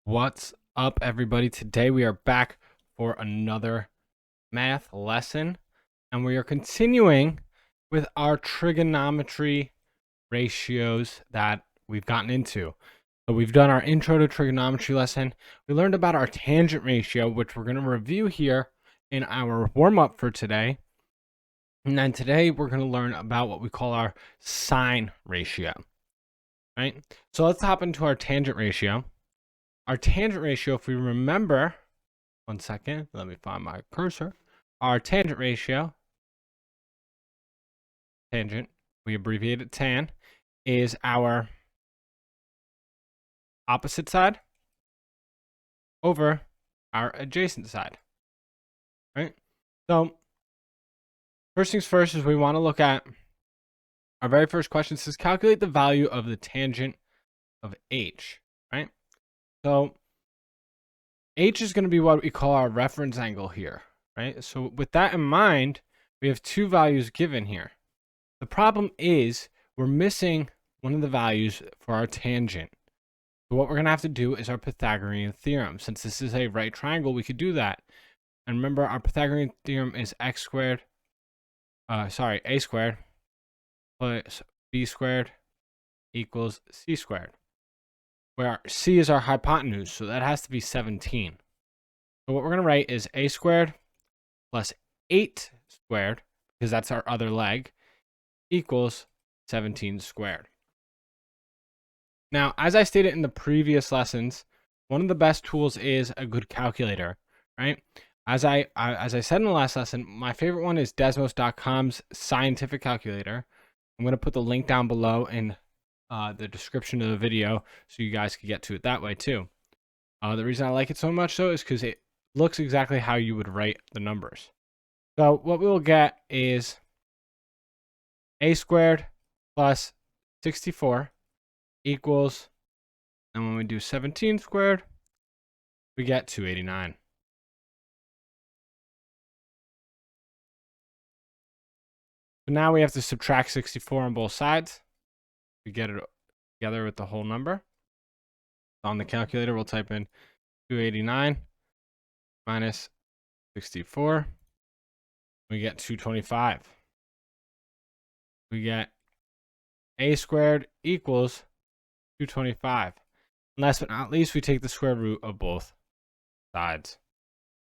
What's up, everybody? Today we are back for another math lesson, and we are continuing with our trigonometry ratios that we've gotten into. So we've done our intro to trigonometry lesson. We learned about our tangent ratio, which we're going to review here in our warm-up for today. And then today we're going to learn about what we call our sine ratio, right? So let's hop into our tangent ratio. Our tangent ratio, if we remember, 1 second, let me find my cursor. Our tangent ratio, tangent, we abbreviate it tan, is our opposite side over our adjacent side, right? So first things first is we want to look at our very first question. It says calculate the value of the tangent of h, right? So h is going to be what we call our reference angle here, right? So with that in mind, we have two values given here. The problem is we're missing one of the values for our tangent. So what we're going to have to do is our Pythagorean theorem. Since this is a right triangle, we could do that. And remember, our Pythagorean theorem is a squared plus b squared equals c squared, where c is our hypotenuse, so that has to be 17. So what we're going to write is a squared plus 8 squared, because that's our other leg, equals 17 squared. Now, as I stated in the previous lessons, one of the best tools is a good calculator, right? As I said in the last lesson, my favorite one is Desmos.com's scientific calculator. I'm going to put the link down below in the description of the video so you guys can get to it that way too. The reason I like it so much though is because it looks exactly how you would write the numbers. So what we will get is a squared plus 64 equals, and when we do 17 squared, we get 289. So now we have to subtract 64 on both sides. We get it together with the whole number. On the calculator, we'll type in 289 minus 64. We get 225. We get a squared equals 225. And last but not least, we take the square root of both sides.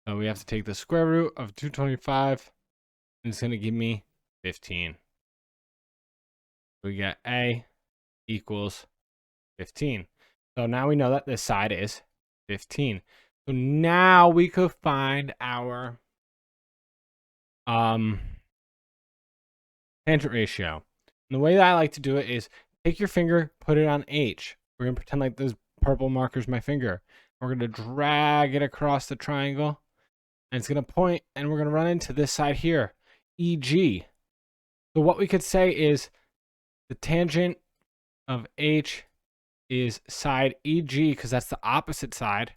So we have to take the square root of 225, and it's going to give me 15. We get a equals 15. So now we know that this side is 15. So now we could find our tangent ratio. And the way that I like to do it is take your finger, put it on H. We're going to pretend like this purple marker is my finger. We're going to drag it across the triangle, and it's going to point, and we're going to run into this side here, EG. So what we could say is the tangent of H is side EG, because that's the opposite side,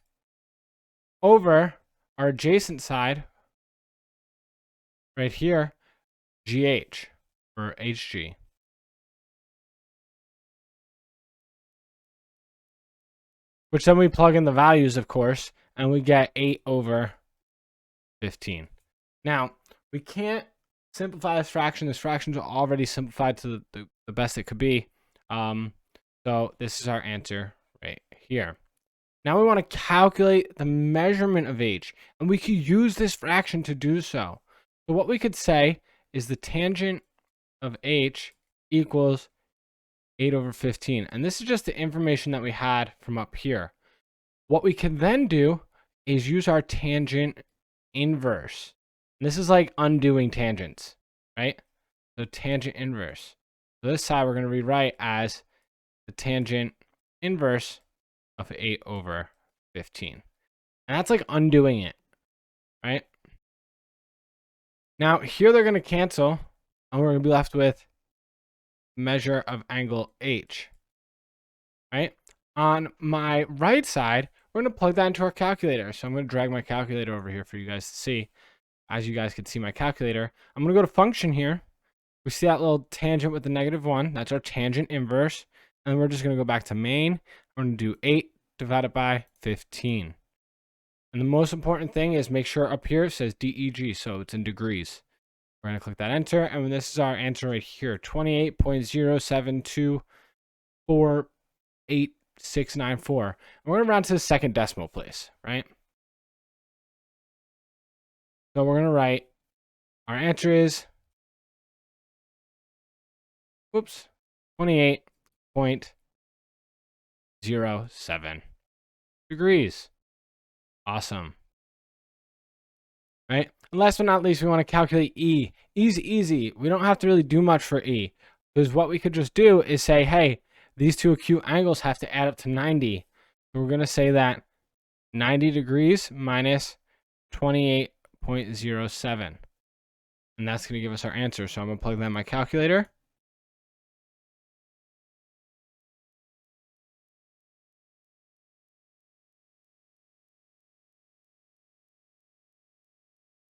over our adjacent side right here, GH, or HG. Which then we plug in the values, of course, and we get 8 over 15. Now, we can't simplify this fraction. This fraction's already simplified to the best it could be. So this is our answer right here. Now we want to calculate the measurement of h, and we could use this fraction to do so. So what we could say is the tangent of h equals 8 over 15. And this is just the information that we had from up here. What we can then do is use our tangent inverse. And this is like undoing tangents, right? So tangent inverse. So this side we're going to rewrite as the tangent inverse of 8 over 15. And that's like undoing it, right? Now here they're going to cancel, and we're going to be left with measure of angle H, right? On my right side, we're going to plug that into our calculator. So I'm going to drag my calculator over here for you guys to see. As you guys can see my calculator, I'm going to go to function here. We see that little tangent with the -1. That's our tangent inverse. And we're just going to go back to main. We're going to do 8 divided by 15. And the most important thing is make sure up here it says DEG, so it's in degrees. We're going to click that enter, and this is our answer right here, 28.07248. 694. And we're going to round to the second decimal place, right? So we're going to write our answer is 28.07 degrees. Awesome. Right? And last but not least, we want to calculate E. E's easy. We don't have to really do much for E, because what we could just do is say, hey, these two acute angles have to add up to 90. So we're going to say that 90 degrees minus 28.07. And that's going to give us our answer. So I'm going to plug that in my calculator.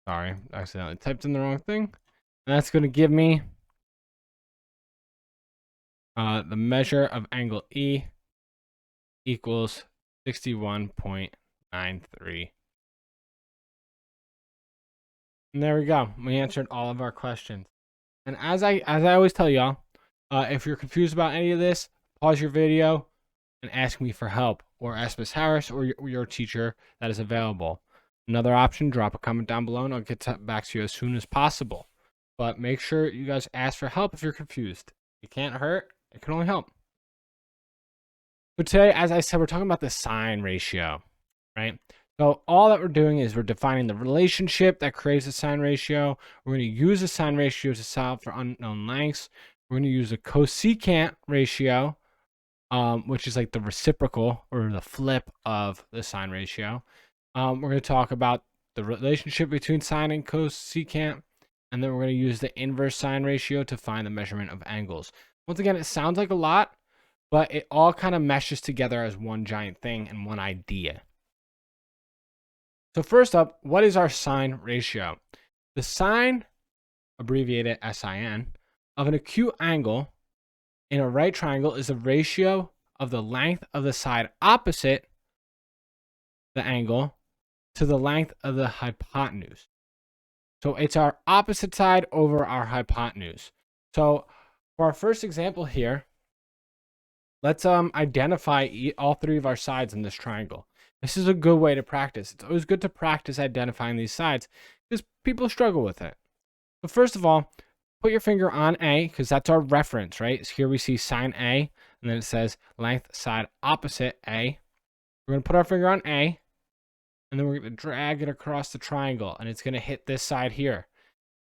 Sorry, I accidentally typed in the wrong thing. And that's going to give me the measure of angle E equals 61.93. And there we go. We answered all of our questions. And as I always tell y'all, if you're confused about any of this, pause your video and ask me for help, or ask Miss Harris or your teacher that is available. Another option, drop a comment down below and I'll get back to you as soon as possible. But make sure you guys ask for help if you're confused. It can't hurt. It can only help. So today, as I said, we're talking about the sine ratio, right? So all that we're doing is we're defining the relationship that creates a sine ratio. We're going to use the sine ratio to solve for unknown lengths. We're going to use a cosecant ratio, which is like the reciprocal or the flip of the sine ratio. We're going to talk about the relationship between sine and cosecant, and then we're going to use the inverse sine ratio to find the measurement of angles. Once again, it sounds like a lot, but it all kind of meshes together as one giant thing and one idea. So first up, what is our sine ratio? The sine, abbreviated SIN, of an acute angle in a right triangle is the ratio of the length of the side opposite the angle to the length of the hypotenuse. So it's our opposite side over our hypotenuse. So for our first example here, let's identify all three of our sides in this triangle. This is a good way to practice. It's always good to practice identifying these sides because people struggle with it. But first of all, put your finger on A because that's our reference, right? So here we see sine A, and then it says length side opposite A. We're going to put our finger on A, and then we're going to drag it across the triangle, and it's going to hit this side here.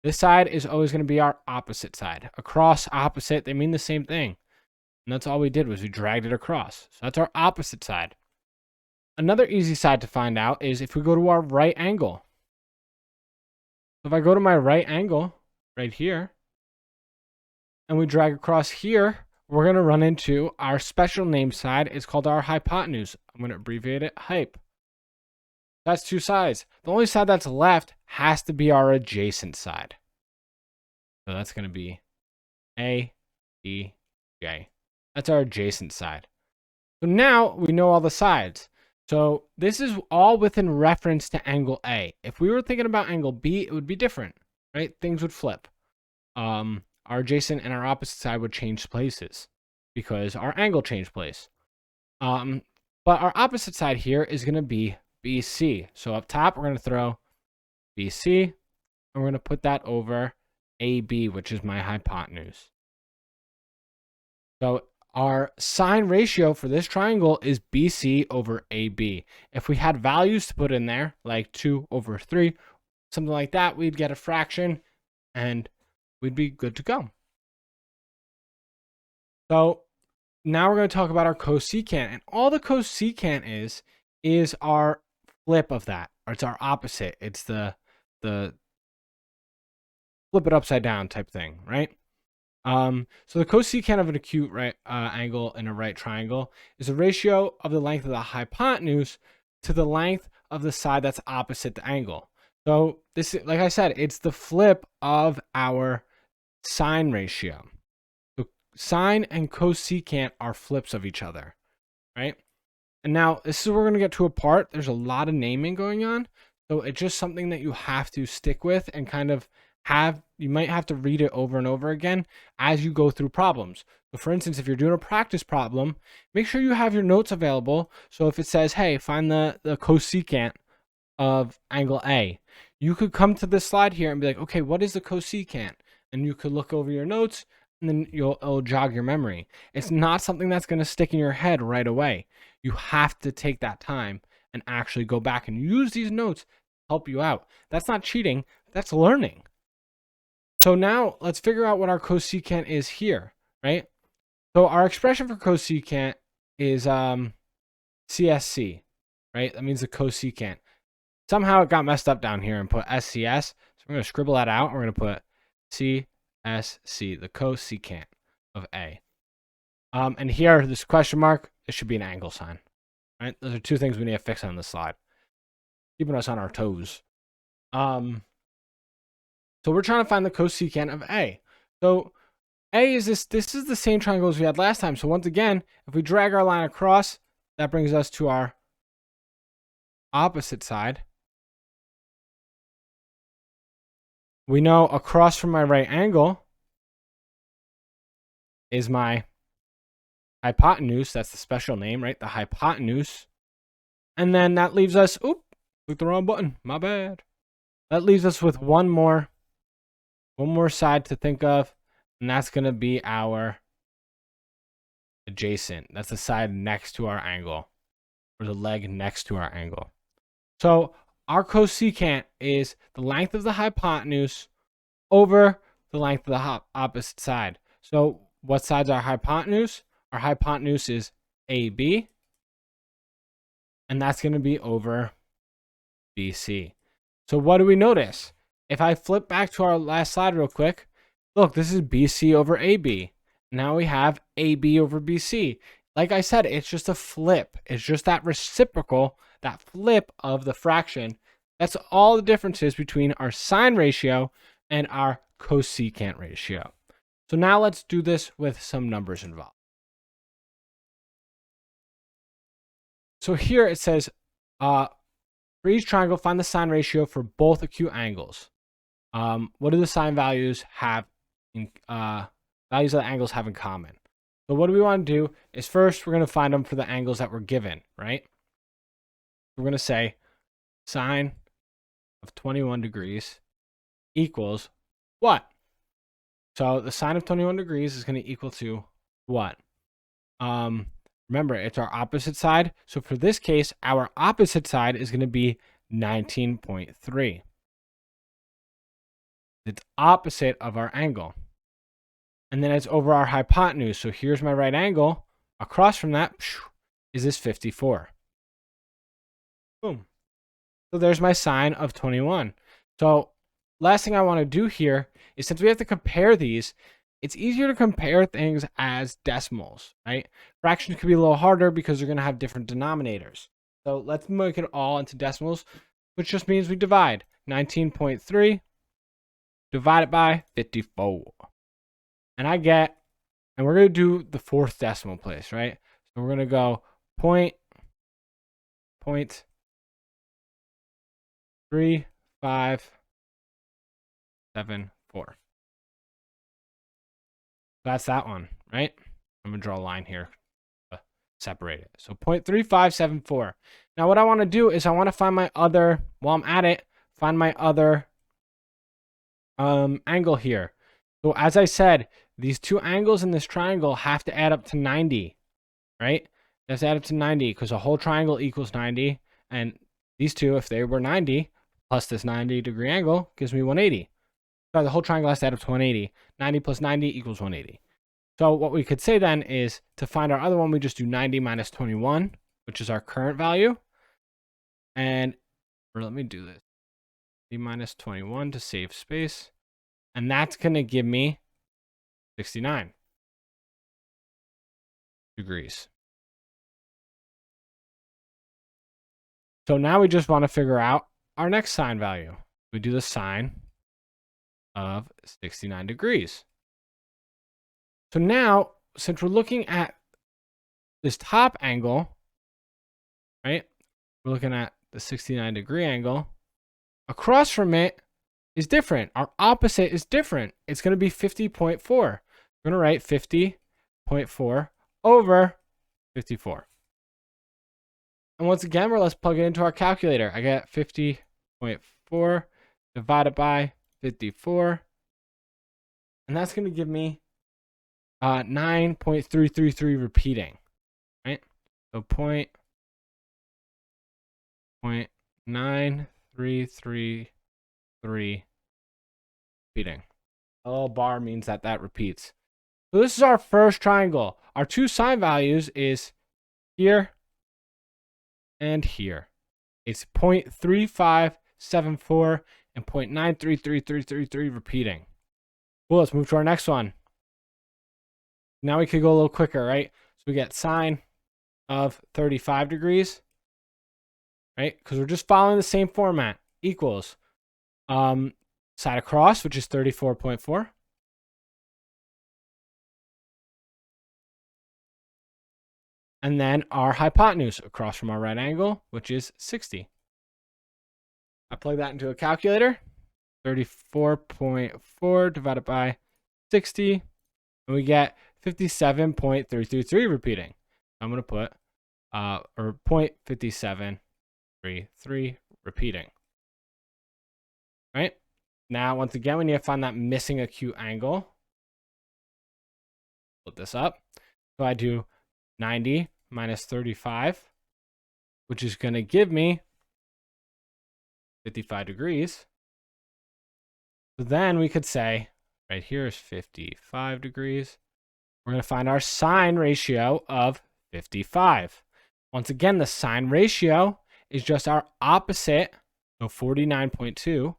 This side is always going to be our opposite side. Across, opposite, they mean the same thing. And that's all we did was we dragged it across. So that's our opposite side. Another easy side to find out is if we go to our right angle. So if I go to my right angle, right here, and we drag across here, we're going to run into our special name side. It's called our hypotenuse. I'm going to abbreviate it hype. That's two sides. The only side that's left has to be our adjacent side. So that's going to be A, B, J. That's our adjacent side. So now we know all the sides. So this is all within reference to angle A. If we were thinking about angle B, it would be different, right? Things would flip. Our adjacent and our opposite side would change places because our angle changed place. But our opposite side here is going to be BC. So up top, we're going to throw BC, and we're going to put that over AB, which is my hypotenuse. So our sine ratio for this triangle is BC over AB. If we had values to put in there, like 2 over 3, something like that, we'd get a fraction, and we'd be good to go. So now we're going to talk about our cosecant. And all the cosecant is our flip of that, or it's our opposite. It's the flip it upside down type thing, right? So the cosecant of an acute right angle in a right triangle is the ratio of the length of the hypotenuse to the length of the side that's opposite the angle. So this, like I said, it's the flip of our sine ratio. So sine and cosecant are flips of each other, right? And now this is where we're going to get to a part. There's a lot of naming going on. So it's just something that you have to stick with and kind of you might have to read it over and over again as you go through problems. So for instance, if you're doing a practice problem, make sure you have your notes available. So if it says, hey, find the cosecant of angle A, you could come to this slide here and be like, okay, what is the cosecant? And you could look over your notes and then it'll jog your memory. It's not something that's going to stick in your head right away. You have to take that time and actually go back and use these notes to help you out. That's not cheating, that's learning. So now let's figure out what our cosecant is here, right? So our expression for cosecant is CSC, right? That means the cosecant. Somehow it got messed up down here and put SCS. So we're going to scribble that out. We're going to put CSC, the cosecant of A. And here, this question mark, it should be an angle sign, right? Those are two things we need to fix on this slide, keeping us on our toes. So we're trying to find the cosecant of A. So A is this is the same triangle as we had last time. So once again, if we drag our line across, that brings us to our opposite side. We know across from my right angle is my hypotenuse. That's the special name, right? The hypotenuse. And then that leaves us, oop, clicked the wrong button. My bad. That leaves us with one more side to think of, and that's going to be our adjacent. That's the side next to our angle, or the leg next to our angle. So our cosecant is the length of the hypotenuse over the length of the opposite side. So what side's our hypotenuse? Our hypotenuse is AB, and that's going to be over BC. So what do we notice? If I flip back to our last slide real quick, look, this is BC over AB. Now we have AB over BC. Like I said, it's just a flip. It's just that reciprocal, that flip of the fraction. That's all the differences between our sine ratio and our cosecant ratio. So now let's do this with some numbers involved. So here it says, for each triangle, find the sine ratio for both acute angles. What do the sine values have in values of the angles have in common? So what do we want to do is first we're going to find them for the angles that were given, right? We're going to say sine of 21 degrees equals what? So the sine of 21 degrees is going to equal to what? Remember, it's our opposite side. So for this case, our opposite side is going to be 19.3. It's opposite of our angle. And then it's over our hypotenuse. So here's my right angle. Across from that is this 54. Boom. So there's my sine of 21. So last thing I want to do here is, since we have to compare these, it's easier to compare things as decimals, right? Fractions could be a little harder because they're going to have different denominators. So let's make it all into decimals, which just means we divide 19.3 divided by 54. And I get, and we're going to do the fourth decimal place, right? So we're going to go point 3574. That's that one, right? I'm going to draw a line here to separate it. So 0.3574. Now what I want to do is I want to find my other, while I'm at it, find my other angle here. So as I said, these two angles in this triangle have to add up to 90, right? Let's add up to 90 because a whole triangle equals 90. And these two, if they were 90, plus this 90-degree angle gives me 180. So the whole triangle has to add up to 180. 90 plus 90 equals 180. So what we could say then is, to find our other one, we just do 90 minus 21, which is our current value. And, or let me do this. 90 minus 21 to save space. And that's going to give me 69 degrees. So now we just want to figure out our next sine value. We do the sine of 69 degrees. So now, since we're looking at this top angle, right? We're looking at the 69-degree angle. Across from it is different. Our opposite is different. It's going to be 50.4. We're going to write 50.4 over 54. And once again, let's plug it into our calculator. I get 50.4 divided by 54. And that's going to give me 9.333 repeating, right? So 0.9333 repeating. A little bar means that repeats. So this is our first triangle. Our two sine values is here and here. It's 0.3574 and 0.933333 repeating. Cool, let's move to our next one. Now we could go a little quicker, right? So we get sine of 35 degrees, right? Because we're just following the same format. Equals side across, which is 34.4. And then our hypotenuse across from our right angle, which is 60. I plug that into a calculator. 34.4 divided by 60. And we get 57.333 repeating. I'm going to put, or 0.5733 repeating. Right? Now, once again, we need to find that missing acute angle. Split this up. So I do 90 minus 35, which is going to give me 55 degrees. So then we could say, right here is 55 degrees. We're going to find our sine ratio of 55. Once again, the sine ratio is just our opposite, so 49.2,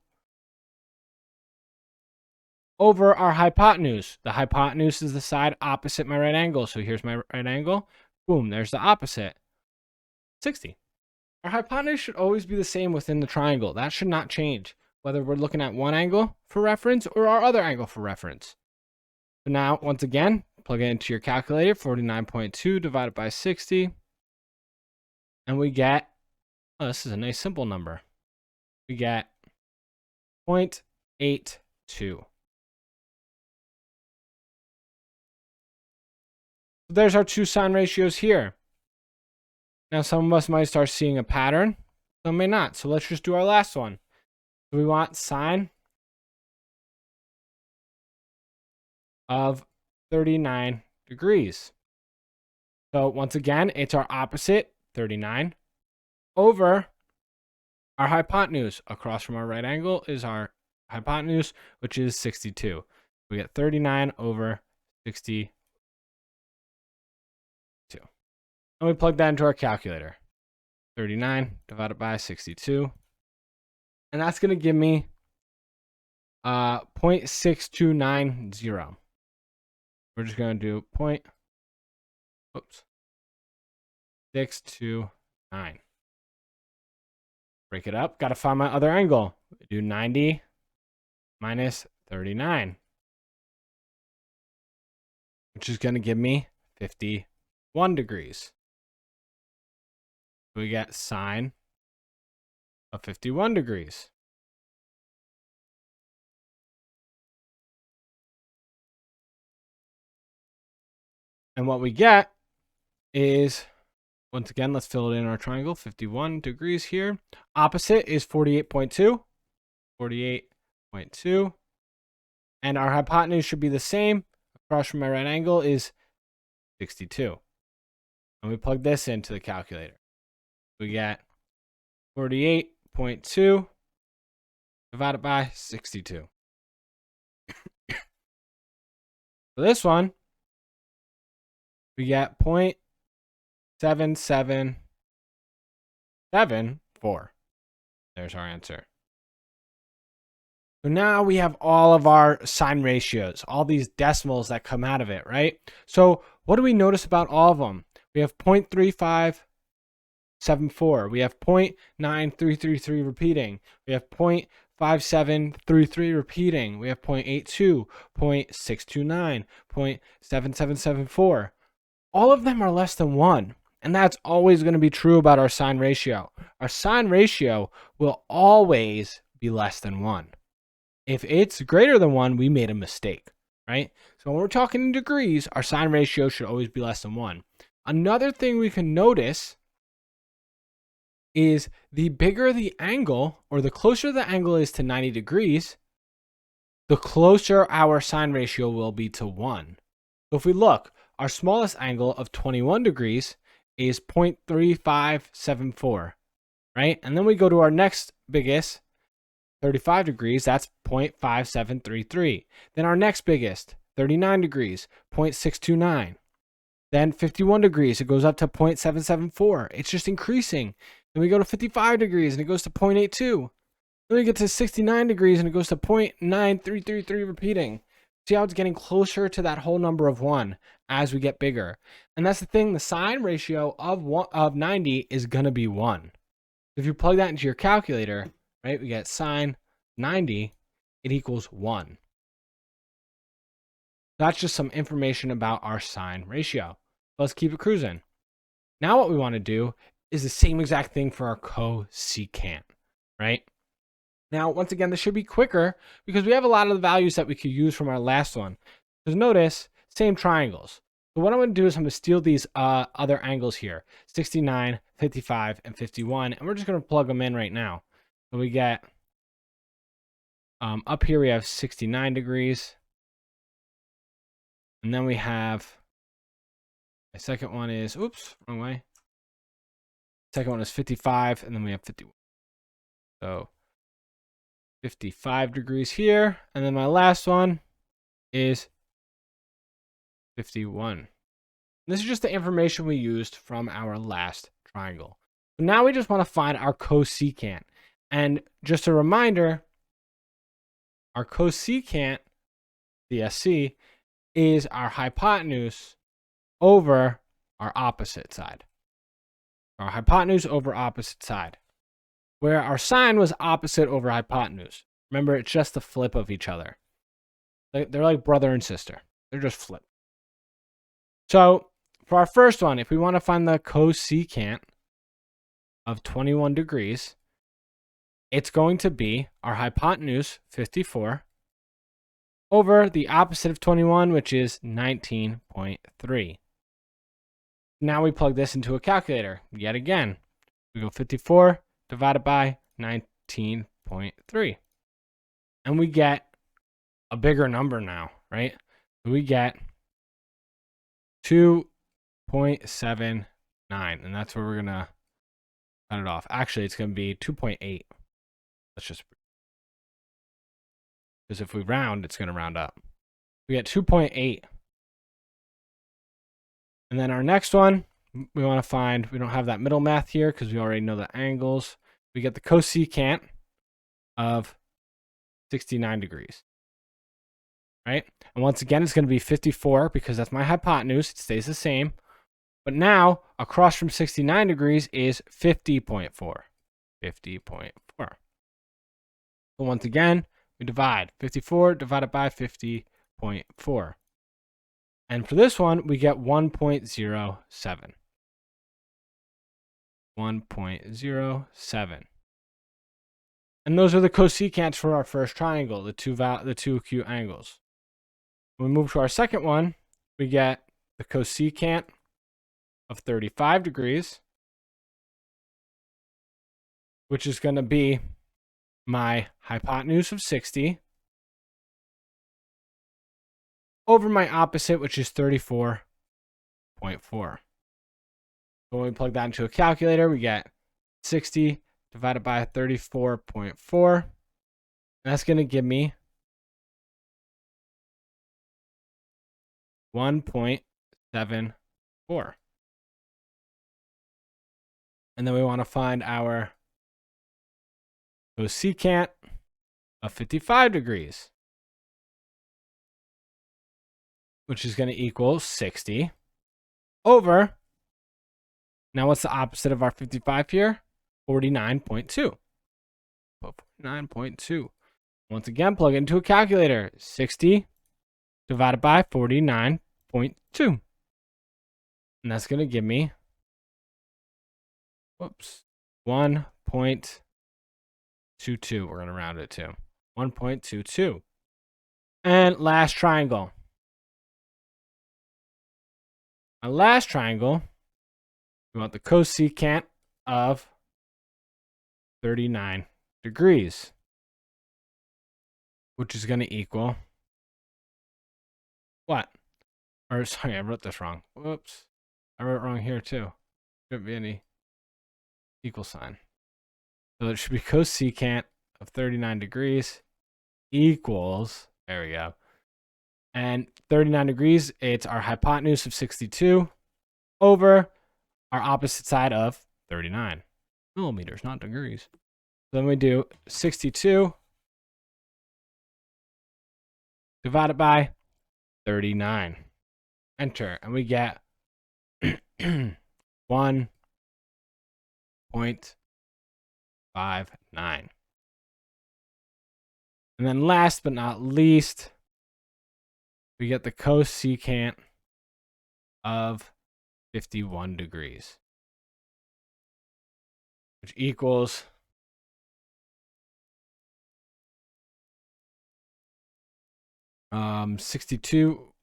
over our hypotenuse. The hypotenuse is the side opposite my right angle. So here's my right angle. Boom, there's the opposite. 60. Our hypotenuse should always be the same within the triangle. That should not change, whether we're looking at one angle for reference or our other angle for reference. So now, once again, plug it into your calculator, 49.2 divided by 60. And we get, oh, this is a nice simple number. We get 0.82. There's our two sine ratios here. Now, some of us might start seeing a pattern, some may not. So let's just do our last one. So we want sine of 39 degrees. So once again, it's our opposite, 39, over our hypotenuse. Across from our right angle is our hypotenuse, which is 62. We get 39 over 62. And we plug that into our calculator. 39 divided by 62. And that's going to give me 0.6290. We're just going to do 629. Break it up. Got to find my other angle. Do 90 minus 39, which is going to give me 51 degrees. We get sine of 51 degrees. And what we get is, once again, let's fill it in our triangle, 51 degrees here. Opposite is 48.2. 48.2. And our hypotenuse should be the same. Across from my right angle is 62. And we plug this into the calculator. We get 48.2 divided by 62. For this one, we get 0.7774. There's our answer. So now we have all of our sine ratios, all these decimals that come out of it, right? So what do we notice about all of them? We have 0.3574. We have 0.9333 repeating. We have 0.5733 repeating. We have 0.82, 0.629, 0.7774. All of them are less than 1. And that's always going to be true about our sine ratio. Our sine ratio will always be less than 1. If it's greater than 1, we made a mistake, right? So when we're talking in degrees, our sine ratio should always be less than 1. Another thing we can notice is the bigger the angle, or the closer the angle is to 90 degrees, the closer our sine ratio will be to 1. So if we look, our smallest angle of 21 degrees is 0.3574, right? And then we go to our next biggest, 35 degrees, that's 0.5733. Then our next biggest, 39 degrees, 0.629. Then 51 degrees, it goes up to 0.774. It's just increasing. Then we go to 55 degrees and it goes to 0.82. Then we get to 69 degrees and it goes to 0.9333, repeating. See how it's getting closer to that whole number of 1 as we get bigger. And that's the thing, the sine ratio of 90 is going to be 1. If you plug that into your calculator, right, we get sine 90, it equals 1. That's just some information about our sine ratio. Let's keep it cruising. Now what we want to do is the same exact thing for our cosecant, right? Now, once again, this should be quicker because we have a lot of the values that we could use from our last one. Because notice, same triangles. So what I'm going to do is I'm going to steal these other angles here, 69, 55, and 51, and we're just going to plug them in right now. So we get, up here we have 69 degrees. And then we have, my second one is, oops, wrong way. Second one is 55, and then we have 51. So 55 degrees here. And then my last one is 51. This is just the information we used from our last triangle. So now we just want to find our cosecant. And just a reminder, our cosecant, CSC, is our hypotenuse over our opposite side. Our hypotenuse over opposite side. Where our sine was opposite over hypotenuse. Remember, it's just the flip of each other. They're like brother and sister. They're just flipped. So for our first one, if we want to find the cosecant of 21 degrees, it's going to be our hypotenuse, 54, over the opposite of 21, which is 19.3. Now we plug this into a calculator. Yet again, we go 54 divided by 19.3. And we get a bigger number now, right? We get 2.79. And that's where we're going to cut it off. Actually, it's going to be 2.8. Let's just, because if we round, it's going to round up. We get 2.8. And then our next one, we want to find, we don't have that middle math here because we already know the angles. We get the cosecant of 69 degrees, right? And once again, it's going to be 54 because that's my hypotenuse. It stays the same. But now, across from 69 degrees is 50.4. 50.4. So once again, we divide 54 divided by 50.4. And for this one, we get 1.07. 1.07. And those are the cosecants for our first triangle, the two acute angles. When we move to our second one, we get the cosecant of 35 degrees, which is going to be my hypotenuse of 60 over my opposite, which is 34.4. So when we plug that into a calculator, we get 60 divided by 34.4. That's going to give me 1.74. And then we want to find our cosecant of 55 degrees, which is going to equal 60 over, now what's the opposite of our 55 here? 49.2. 49.2. Once again, plug it into a calculator. 60 divided by 49.2. And that's going to give me whoops, 1.22. We're going to round it to 1.22. And last triangle. My last triangle, we want the cosecant of 39 degrees, which is going to equal what? Or sorry, I wrote this wrong. Whoops. I wrote it wrong here too. Shouldn't be any equal sign. So it should be cosecant of 39 degrees equals, there we go. And 39 degrees, it's our hypotenuse of 62 over our opposite side of 39 millimeters, not degrees. So then we do 62 divided by 39. Enter, and we get 1.59. And then last but not least, we get the cosecant of 51 degrees, which equals 62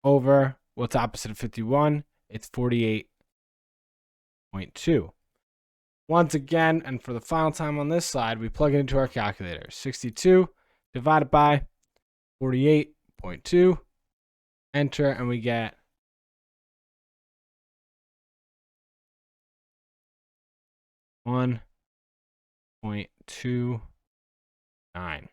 over what's opposite of 51. It's 48.2. Once again, and for the final time on this slide, we plug it into our calculator. 62 divided by 48.2. Enter, and we get 1.29.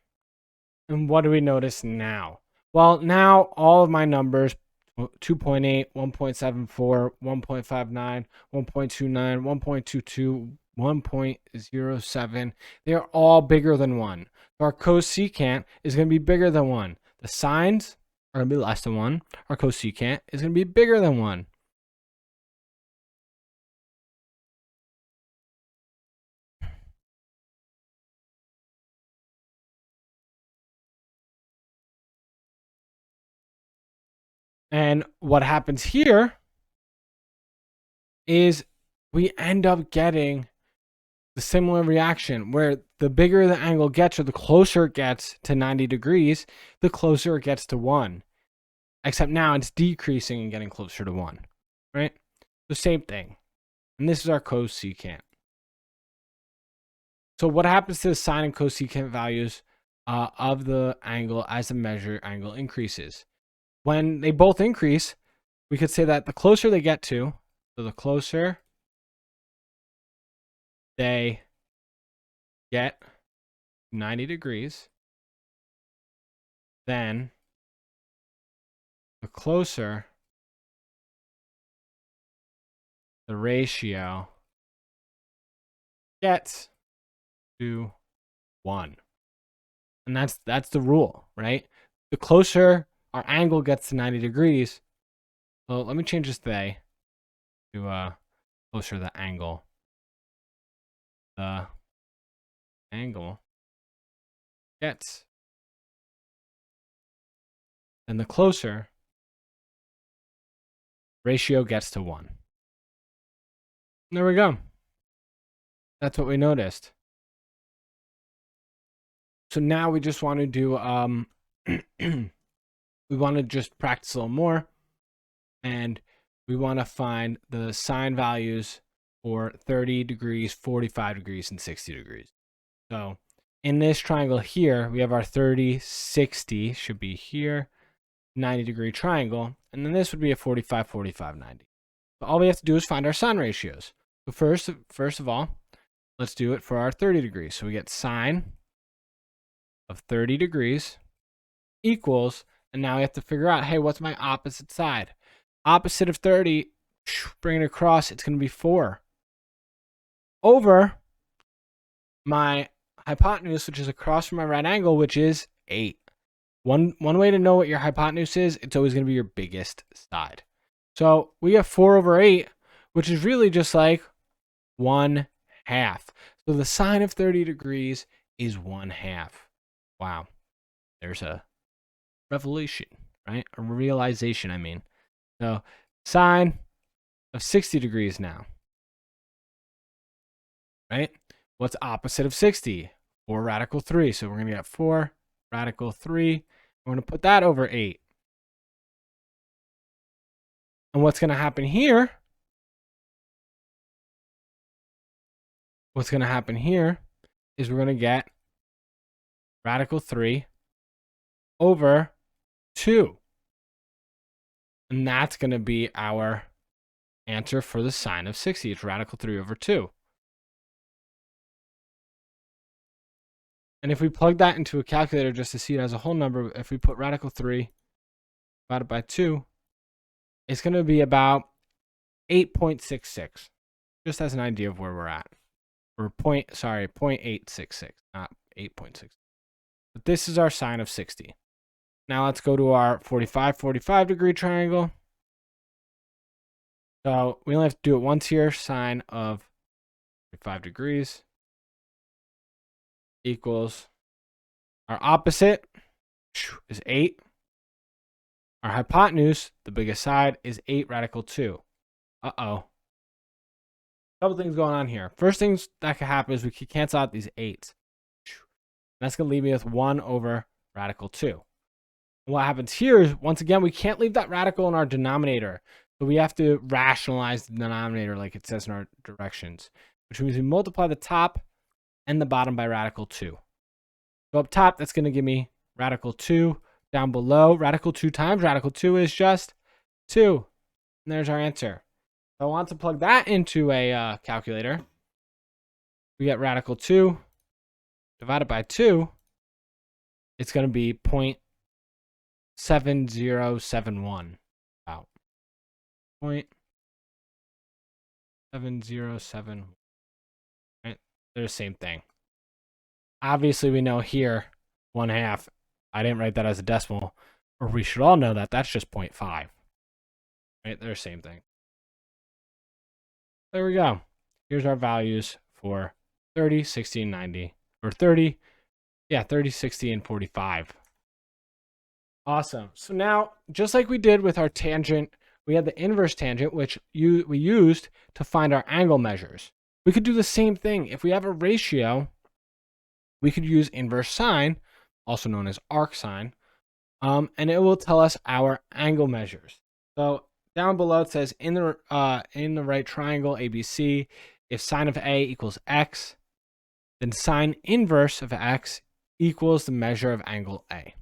And what do we notice now? Well, now all of my numbers, 2.8, 1.74, 1.59, 1.29, 1.22, 1.07, they are all bigger than 1. So our cosecant is going to be bigger than 1. The sines are going to be less than 1. Our cosecant is going to be bigger than 1. And what happens here is we end up getting the similar reaction where the bigger the angle gets, or the closer it gets to 90 degrees, the closer it gets to 1. Except now it's decreasing and getting closer to 1, right? The same thing. And this is our cosecant. So what happens to the sine and cosecant values of the angle as the measure angle increases? When they both increase, we could say that the closer they get to, so the closer they get 90 degrees, then the closer the ratio gets to 1. And that's the rule, right? The closer our angle gets to 90 degrees, well, let me change this they to closer the angle. The angle gets, and the closer ratio gets to 1. There we go. That's what we noticed. So now we just want to do, we want to just practice a little more, and we want to find the sine values for 30 degrees, 45 degrees, and 60 degrees. So in this triangle here, we have our 30, 60 should be here, 90-degree triangle, and then this would be a 45, 45, 90. So all we have to do is find our sine ratios. So first of all, let's do it for our 30 degrees. So we get sine of 30 degrees equals, and now we have to figure out, hey, what's my opposite side? Opposite of 30, bring it across, it's going to be 4. Over my hypotenuse, which is across from my right angle, which is 8. One way to know what your hypotenuse is, it's always going to be your biggest side. So we have 4 over 8, which is really just like 1/2. So the sine of 30 degrees is 1/2. Wow. There's a revelation, right? A realization, I mean. So sine of 60 degrees now. right? What's opposite of 60? 4 radical 3. So we're going to get 4 radical 3. We're going to put that over 8. And what's going to happen here? What's going to happen here is we're going to get radical 3 over 2. And that's going to be our answer for the sine of 60. It's radical 3 over 2. And if we plug that into a calculator just to see it as a whole number, if we put radical 3 divided by 2, it's going to be about 8.66, just as an idea of where we're at. Or 0.866, not 8.6. But this is our sine of 60. Now let's go to our 45 degree triangle. So we only have to do it once here. Sine of 45 degrees equals our opposite is 8. Our hypotenuse, the biggest side, is 8 radical 2. Uh-oh. Couple things going on here. First things that could happen is we could cancel out these 8s. That's going to leave me with 1 over radical 2. And what happens here is, once again, we can't leave that radical in our denominator. So we have to rationalize the denominator like it says in our directions, which means we multiply the top and the bottom by radical 2. So up top, that's going to give me radical 2. Down below, radical 2 times radical 2 is just 2. And there's our answer. If I want to plug that into a calculator, we get radical 2 divided by 2. It's going to be 0.7071. About 0.7071. Right? They're the same thing. Obviously, we know here 1/2. I didn't write that as a decimal, or we should all know that that's just 0.5. Right? They're the same thing. There we go. Here's our values for 30, 60, and 90. Or 30, 60, and 45. Awesome. So now, just like we did with our tangent, we had the inverse tangent, which we used to find our angle measures. We could do the same thing. If we have a ratio, we could use inverse sine, also known as arc sine, and it will tell us our angle measures. So down below it says in the right triangle ABC, if sine of A equals x, then sine inverse of x equals the measure of angle A.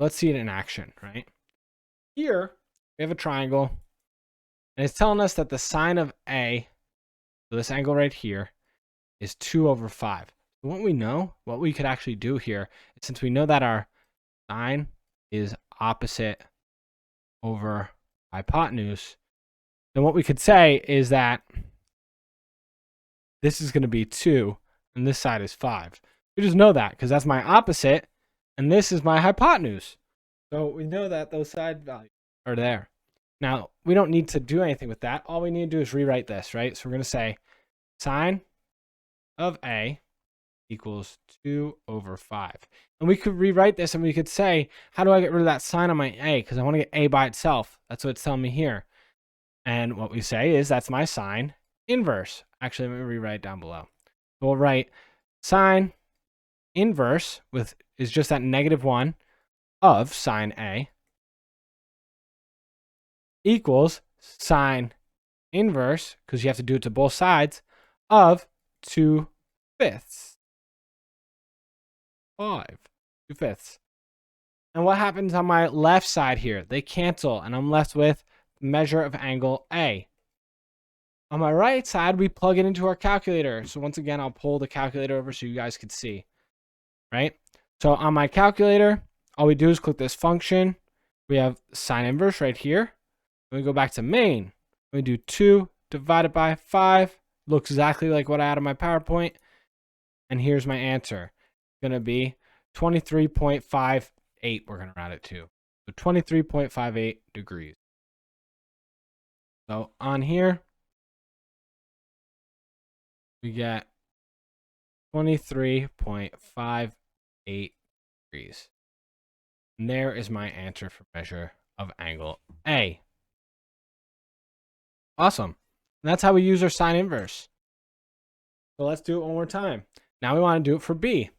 Let's see it in action, right? Here we have a triangle, and it's telling us that the sine of A, so this angle right here, is 2 over 5. What we know, what we could actually do here, since we know that our sine is opposite over hypotenuse, then what we could say is that this is going to be 2 and this side is 5. We just know that because that's my opposite and this is my hypotenuse. So we know that those side values are there. Now, we don't need to do anything with that. All we need to do is rewrite this, right? So we're going to say sine of A equals 2 over 5. And we could rewrite this and we could say, how do I get rid of that sign on my A? Because I want to get A by itself. That's what it's telling me here. And what we say is that's my sine inverse. Actually, let me rewrite it down below. So we'll write sine inverse is just that -1 of sine A equals sine inverse, because you have to do it to both sides, of 2/5. 2/5. And what happens on my left side here? They cancel, and I'm left with measure of angle A. On my right side, we plug it into our calculator. So once again, I'll pull the calculator over so you guys can see, right? So on my calculator, all we do is click this function. We have sine inverse right here. We go back to main. We do 2 divided by 5. Looks exactly like what I had on my PowerPoint. And here's my answer. It's going to be 23.58. We're going to round it to. So 23.58 degrees. So on here, we get 23.58 degrees. And there is my answer for measure of angle A. Awesome. And that's how we use our sine inverse. So let's do it one more time. Now we want to do it for B. It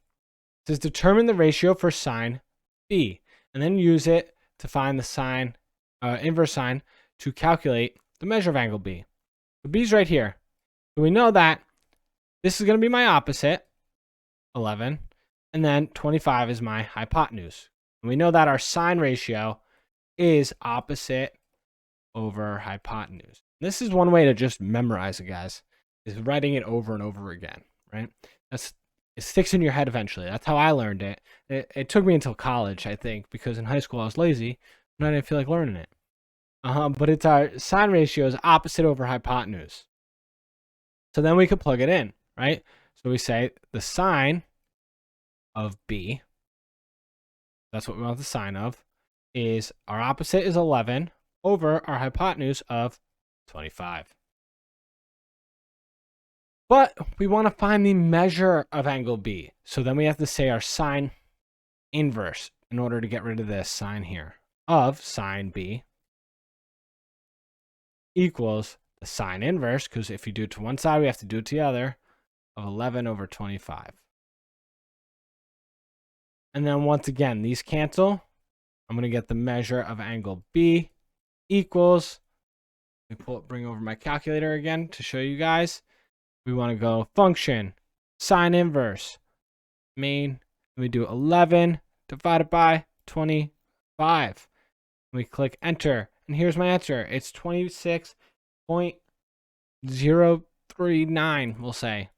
says determine the ratio for sine B, and then use it to find the sine, inverse sine, to calculate the measure of angle B. So B's right here. So we know that this is going to be my opposite, 11, and then 25 is my hypotenuse. And we know that our sine ratio is opposite over hypotenuse. This is one way to just memorize it, guys, is writing it over and over again, right? It sticks in your head eventually. That's how I learned it. It took me until college, I think, because in high school I was lazy and I didn't feel like learning it. But it's our sine ratio is opposite over hypotenuse. So then we could plug it in, right? So we say the sine of B, that's what we want the sine of, is our opposite is 11 over our hypotenuse of 25. But we want to find the measure of angle B. So then we have to say our sine inverse in order to get rid of this sine here of sine B equals the sine inverse, because if you do it to one side, we have to do it to the other, of 11 over 25. And then once again, these cancel. I'm going to get the measure of angle B equals, let me bring over my calculator again to show you guys. We want to go function, sine inverse, main, and we do 11 divided by 25. We click enter, and here's my answer. It's 26.039, we'll say.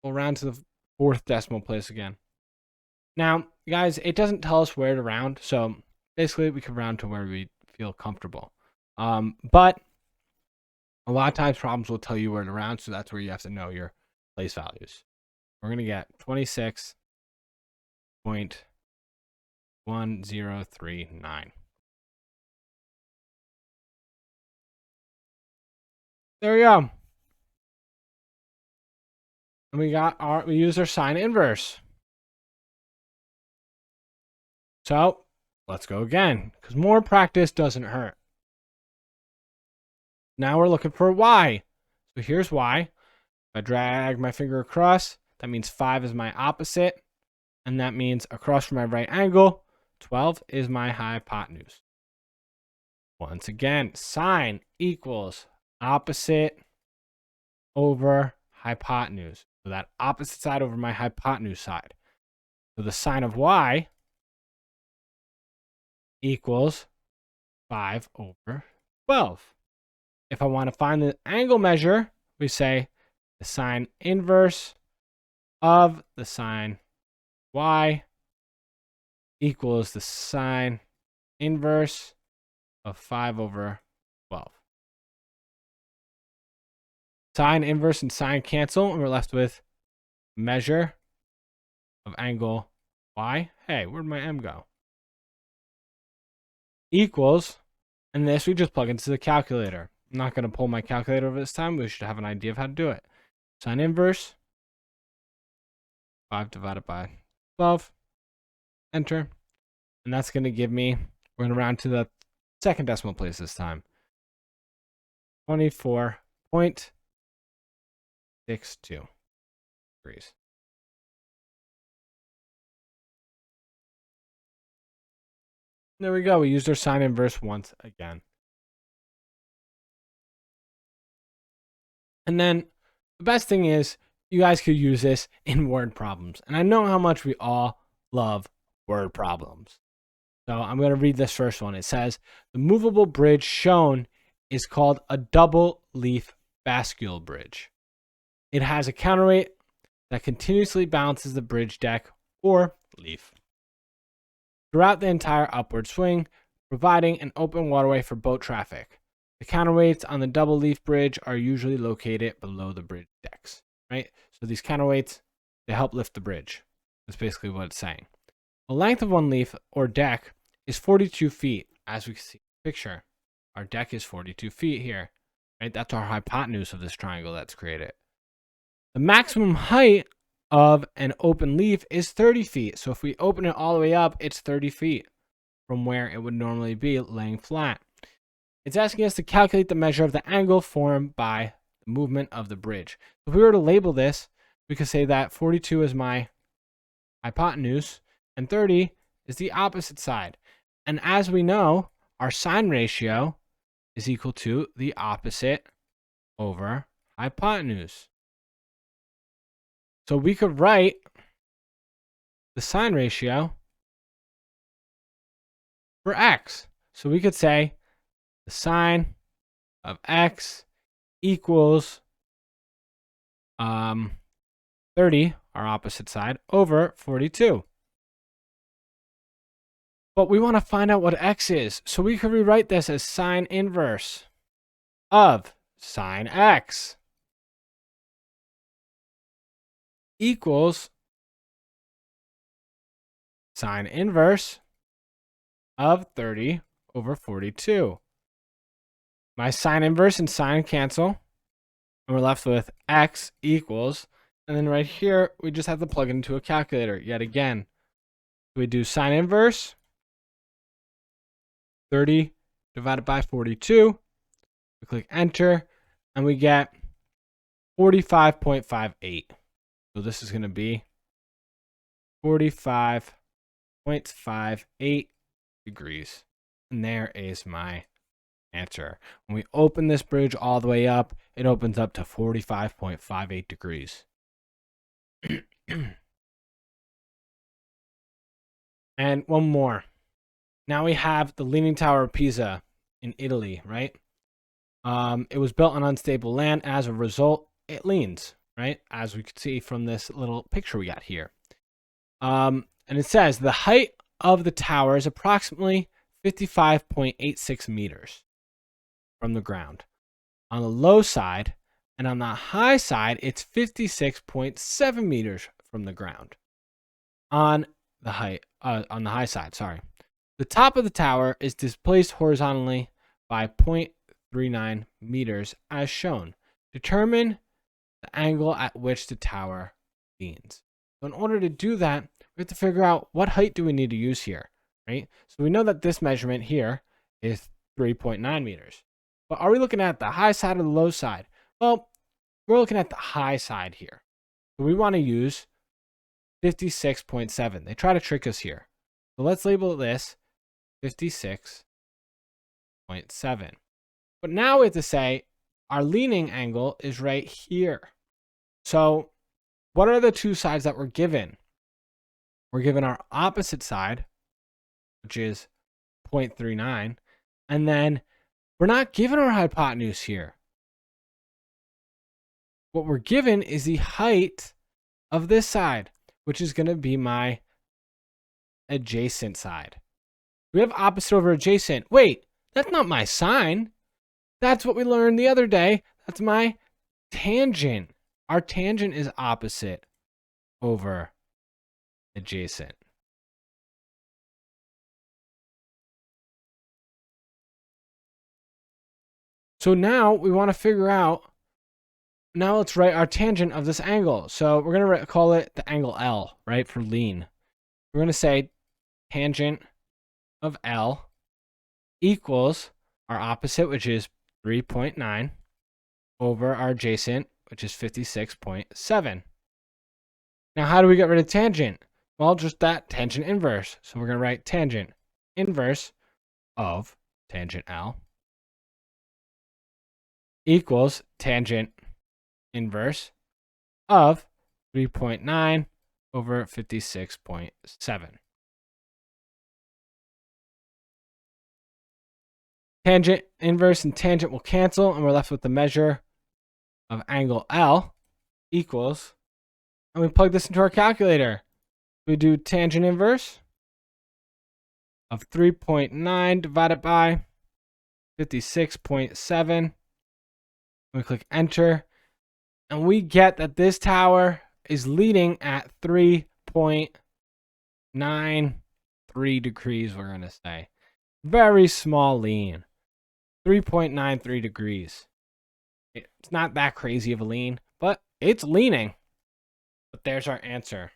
We'll round to the fourth decimal place again. Now, guys, it doesn't tell us where to round, so basically we can round to where we feel comfortable. But a lot of times problems will tell you where to round, so that's where you have to know your place values. We're going to get 26.1039. There we go. And we use our sine inverse. So let's go again, because more practice doesn't hurt. Now we're looking for y. So here's y. If I drag my finger across, that means 5 is my opposite. And that means across from my right angle, 12 is my hypotenuse. Once again, sine equals opposite over hypotenuse. So that opposite side over my hypotenuse side. So the sine of y equals 5 over 12. If I want to find the angle measure, we say the sine inverse of the sine y equals the sine inverse of 5 over 12. Sine inverse and sine cancel, and we're left with measure of angle y. Hey, where'd my m go? Equals, and this we just plug into the calculator. I'm not going to pull my calculator over this time. We should have an idea of how to do it. Sine inverse, 5 divided by 12, enter. And that's going to give me, we're going to round to the second decimal place this time, 24.62 degrees. There we go. We used our sine inverse once again. And then the best thing is you guys could use this in word problems. And I know how much we all love word problems. So I'm going to read this first one. It says, the movable bridge shown is called a double leaf bascule bridge. It has a counterweight that continuously balances the bridge deck or leaf throughout the entire upward swing, providing an open waterway for boat traffic. The counterweights on the double leaf bridge are usually located below the bridge decks, right? So these counterweights, they help lift the bridge. That's basically what it's saying. The length of one leaf or deck is 42 feet, as we can see in the picture. Our deck is 42 feet here, right? That's our hypotenuse of this triangle that's created. The maximum height of an open leaf is 30 feet. So if we open it all the way up, it's 30 feet from where it would normally be laying flat. It's asking us to calculate the measure of the angle formed by the movement of the bridge. If we were to label this, we could say that 42 is my hypotenuse and 30 is the opposite side. And as we know, our sine ratio is equal to the opposite over hypotenuse. So we could write the sine ratio for x. So we could say the sine of x equals 30, our opposite side, over 42. But we want to find out what x is. So we could rewrite this as sine inverse of sine x equals sine inverse of 30 over 42. My sine inverse and sine cancel, and we're left with x equals, and then right here, we just have to plug it into a calculator yet again. We do sine inverse, 30 divided by 42. We click enter, and we get 45.58. So this is going to be 45.58 degrees. And there is my answer. When we open this bridge all the way up, it opens up to 45.58 degrees. And one more. Now we have the Leaning Tower of Pisa in Italy, right? It was built on unstable land. As a result, it leans, right? As we could see from this little picture we got here. And it says the height of the tower is approximately 55.86 meters from the ground. On the low side, and on the high side, it's 56.7 meters from the ground. On the high side, sorry. The top of the tower is displaced horizontally by 0.39 meters as shown. Determine the angle at which the tower leans. So in order to do that, we have to figure out what height do we need to use here, right? So we know that this measurement here is 3.9 meters. But are we looking at the high side or the low side? Well, we're looking at the high side here. So we want to use 56.7. They try to trick us here. So let's label this 56.7. But now we have to say our leaning angle is right here. So what are the two sides that we're given? We're given our opposite side, which is 0.39, and then we're not given our hypotenuse here. What we're given is the height of this side, which is going to be my adjacent side. We have opposite over adjacent. Wait, that's not my sine. That's what we learned the other day. That's my tangent. Our tangent is opposite over adjacent. So now we want to figure out, now let's write our tangent of this angle. So we're going to call it the angle L, right, for lean. We're going to say tangent of L equals our opposite, which is 3.9, over our adjacent, which is 56.7. Now, how do we get rid of tangent? Well, just that tangent inverse. So we're going to write tangent inverse of tangent L equals tangent inverse of 3.9 over 56.7. Tangent inverse and tangent will cancel, and we're left with the measure of angle L equals, and we plug this into our calculator. We do tangent inverse of 3.9 divided by 56.7. We click enter, and we get that this tower is leaning at 3.93 degrees, we're going to say. Very small lean. 3.93 degrees. It's not that crazy of a lean, but it's leaning. But there's our answer.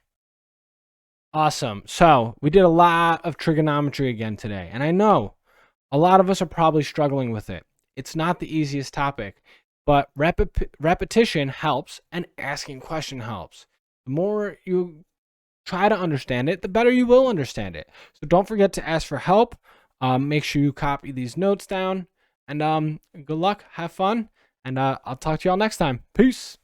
Awesome. So we did a lot of trigonometry again today, and I know a lot of us are probably struggling with it. It's not the easiest topic. but repetition helps and asking question helps. The more you try to understand it, the better you will understand it. So don't forget to ask for help. Make sure you copy these notes down, and good luck, have fun, and I'll talk to y'all next time. Peace.